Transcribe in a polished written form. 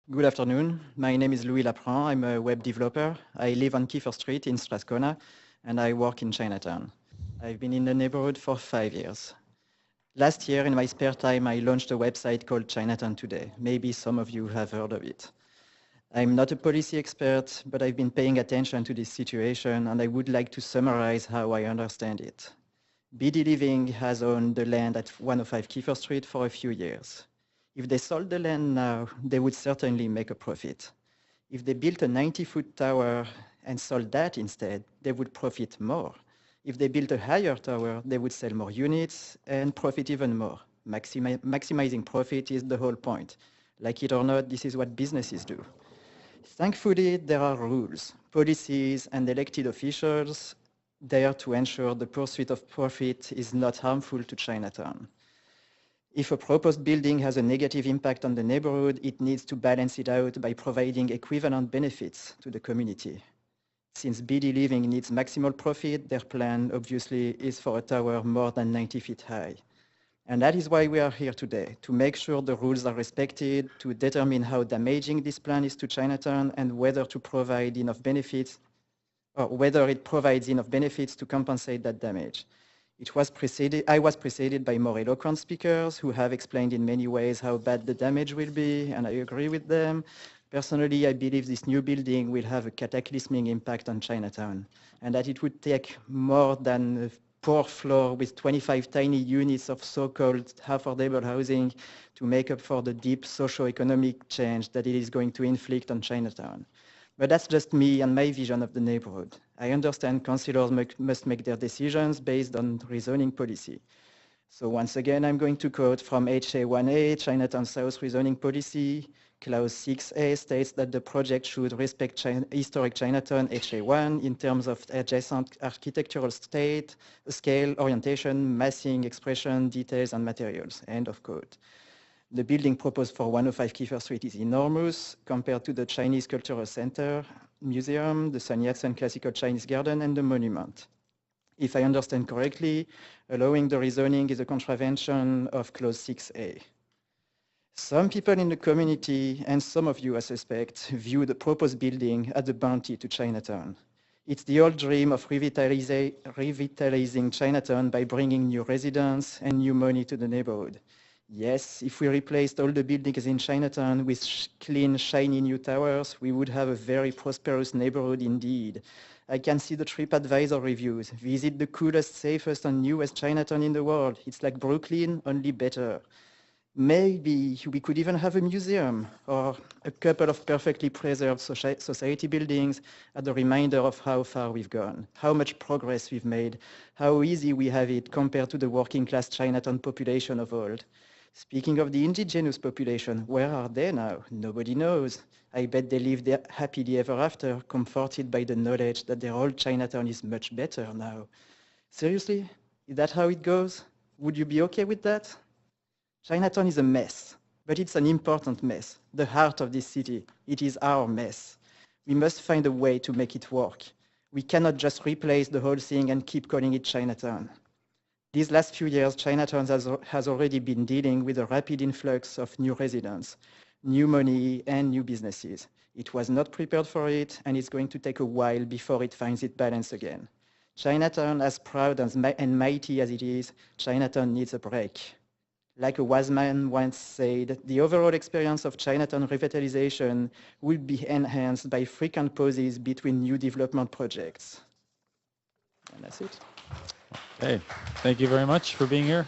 Good afternoon. My name is Louis Lapprend. I'm a web developer. I live on Keefer Street in Strathcona, and I work in Chinatown. I've been in the neighborhood for 5 years. Last year, in my spare time, I launched a website called Chinatown Today. Maybe some of you have heard of it. I'm not a policy expert, but I've been paying attention to this situation, and I would like to summarize how I understand it. BD Living has owned the land at 105 Keefer Street for a few years. If they sold the land now, they would certainly make a profit. If they built a 90-foot tower and sold that instead, they would profit more. If they built a higher tower, they would sell more units and profit even more. Maximizing profit is the whole point. Like it or not, this is what businesses do. Thankfully, there are rules, policies, and elected officials there to ensure the pursuit of profit is not harmful to Chinatown. If a proposed building has a negative impact on the neighborhood, it needs to balance it out by providing equivalent benefits to the community. Since BD Living needs maximal profit, their plan obviously is for a tower more than 90 feet high. And that is why we are here today, to make sure the rules are respected, to determine how damaging this plan is to Chinatown and whether to provide enough benefits, or whether it provides enough benefits to compensate that damage. I was preceded by more eloquent speakers who have explained in many ways how bad the damage will be, and I agree with them. Personally, I believe this new building will have a cataclysmic impact on Chinatown, and that it would take more than a poor floor with 25 tiny units of so-called affordable housing to make up for the deep socio-economic change that it is going to inflict on Chinatown. But that's just me and my vision of the neighborhood. I understand councillors must make their decisions based on rezoning policy. So once again, I'm going to quote from HA1A, Chinatown South rezoning policy. Clause 6A states that the project should respect historic Chinatown HA1 in terms of adjacent architectural scale, orientation, massing, expression, details, and materials, end of quote. The building proposed for 105 Keefer Street is enormous compared to the Chinese Cultural Center, Museum, the Sun Yat-sen Classical Chinese Garden, and the monument. If I understand correctly, allowing the rezoning is a contravention of Clause 6A. Some people in the community, and some of you I suspect, view the proposed building as a bounty to Chinatown. It's the old dream of revitalizing Chinatown by bringing new residents and new money to the neighborhood. Yes, if we replaced all the buildings in Chinatown with clean, shiny new towers, we would have a very prosperous neighborhood indeed. I can see the TripAdvisor reviews. Visit the coolest, safest, and newest Chinatown in the world. It's like Brooklyn, only better. Maybe we could even have a museum or a couple of perfectly preserved society buildings as a reminder of how far we've gone, how much progress we've made, how easy we have it compared to the working class Chinatown population of old. Speaking of the indigenous population, where are they now? Nobody knows. I bet they live there happily ever after, comforted by the knowledge that their old Chinatown is much better now. Seriously? Is that how it goes? Would you be okay with that? Chinatown is a mess, but it's an important mess. The heart of this city, it is our mess. We must find a way to make it work. We cannot just replace the whole thing and keep calling it Chinatown. These last few years, Chinatown has already been dealing with a rapid influx of new residents, new money, and new businesses. It was not prepared for it, and it's going to take a while before it finds its balance again. Chinatown, as proud and mighty as it is, Chinatown needs a break. Like a wise man once said, the overall experience of Chinatown revitalization will be enhanced by frequent pauses between new development projects. And that's it. Okay, thank you very much for being here.